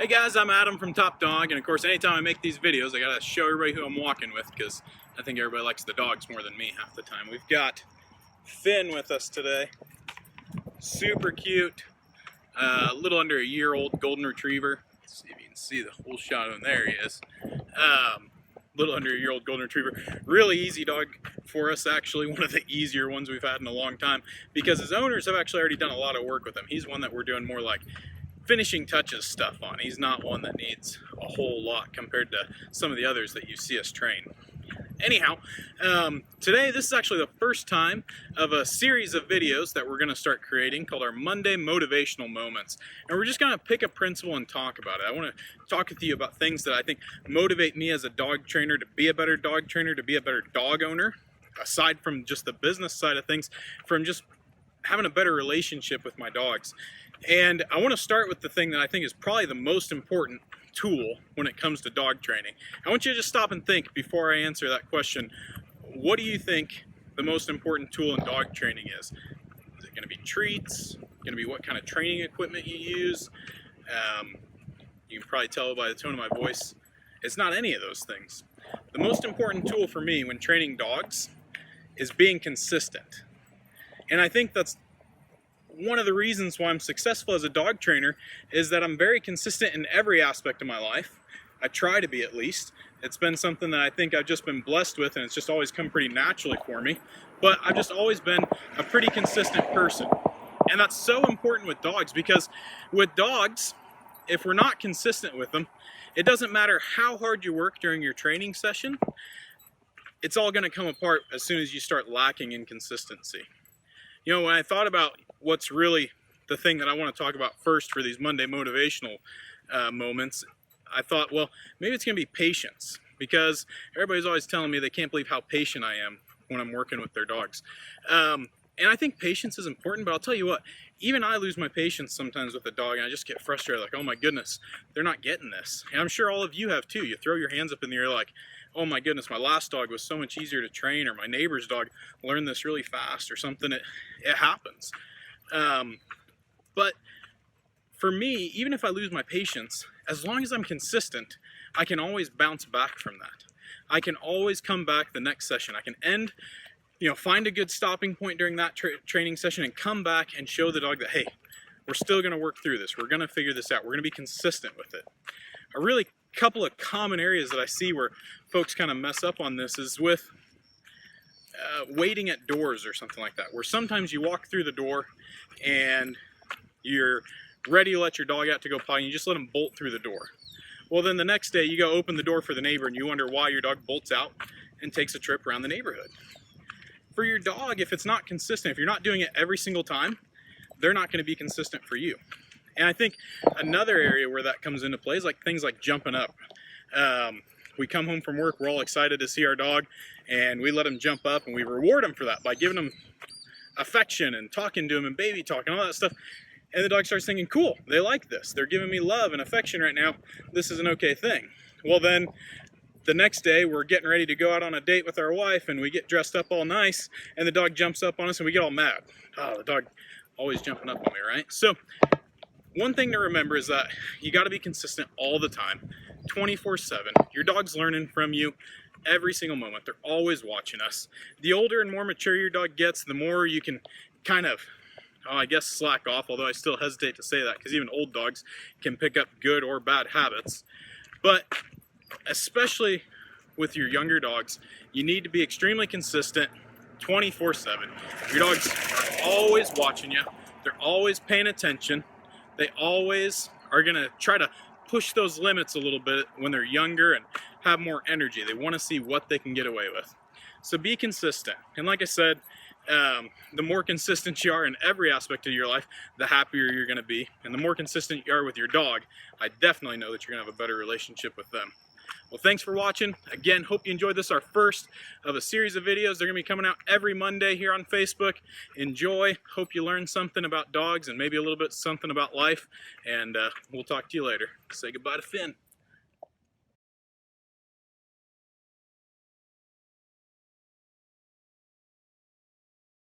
Hey guys, I'm Adam from Top Dog, and of course anytime I make these videos I gotta show everybody who I'm walking with, because I think everybody likes the dogs more than me half the time. We've got Finn with us today. Super cute, a little under a year old golden retriever. Let's see if you can see the whole shot of him. There he is. Little under a year old golden retriever. Really easy dog for us, actually. One of the easier ones we've had in a long time, because his owners have actually already done a lot of work with him. He's one that we're doing more like finishing touches stuff on. He's not one that needs a whole lot compared to some of the others that you see us train. Anyhow, today this is actually the first time of a series of videos that we're going to start creating called our Monday Motivational Moments. And we're just going to pick a principle and talk about it. I want to talk with you about things that I think motivate me as a dog trainer to be a better dog trainer, to be a better dog owner, aside from just the business side of things, from just having a better relationship with my dogs. And I want to start with the thing that I think is probably the most important tool when it comes to dog training. I want you to just stop and think before I answer that question. What do you think the most important tool in dog training is? Is it going to be treats? Going to be what kind of training equipment you use? You can probably tell by the tone of my voice, it's not any of those things. The most important tool for me when training dogs is being consistent. And I think that's one of the reasons why I'm successful as a dog trainer, is that I'm very consistent in every aspect of my life. I try to be, at least. It's been something that I think I've just been blessed with, and it's just always come pretty naturally for me. But I've just always been a pretty consistent person. And that's so important with dogs, because with dogs, if we're not consistent with them, it doesn't matter how hard you work during your training session, it's all going to come apart as soon as you start lacking in consistency. You know, when I thought about what's really the thing that I want to talk about first for these Monday motivational moments, I thought, well, maybe it's going to be patience, because everybody's always telling me they can't believe how patient I am when I'm working with their dogs. And I think patience is important, but I'll tell you what, even I lose my patience sometimes with a dog, and I just get frustrated, like, oh my goodness, they're not getting this. And I'm sure all of you have too. You throw your hands up in the air like, oh my goodness, my last dog was so much easier to train, or my neighbor's dog learned this really fast, or something. It happens. But for me, even if I lose my patience, as long as I'm consistent, I can always bounce back from that. I can always come back the next session. I can end, find a good stopping point during that training session and come back and show the dog that, hey, we're still going to work through this. We're going to figure this out. We're going to be consistent with it. A really couple of common areas that I see where folks kind of mess up on this is with waiting at doors or something like that, where sometimes you walk through the door and you're ready to let your dog out to go potty, and you just let him bolt through the door. Well, then the next day you go open the door for the neighbor and you wonder why your dog bolts out and takes a trip around the neighborhood. For your dog, if it's not consistent, if you're not doing it every single time, they're not going to be consistent for you. And I think another area where that comes into play is like things like jumping up. We come home from work, we're all excited to see our dog, and we let him jump up, and we reward him for that by giving him affection and talking to him and baby talk and all that stuff. And the dog starts thinking, cool, they like this. They're giving me love and affection right now. This is an okay thing. Well, then the next day we're getting ready to go out on a date with our wife, and we get dressed up all nice, and the dog jumps up on us and we get all mad. Oh, the dog always jumping up on me, right? So one thing to remember is that you got to be consistent all the time, 24/7. Your dog's learning from you every single moment. They're always watching us. The older and more mature your dog gets, the more you can kind of, slack off, although I still hesitate to say that, because even old dogs can pick up good or bad habits. But especially with your younger dogs, you need to be extremely consistent 24/7. Your dogs are always watching you. They're always paying attention. They always are going to try to push those limits a little bit when they're younger and have more energy. They want to see what they can get away with. So be consistent. And like I said, the more consistent you are in every aspect of your life, the happier you're going to be. And the more consistent you are with your dog, I definitely know that you're going to have a better relationship with them. Well, thanks for watching. Again, hope you enjoyed this, our first of a series of videos. They're going to be coming out every Monday here on Facebook. Enjoy. Hope you learned something about dogs and maybe a little bit something about life. And we'll talk to you later. Say goodbye to Finn.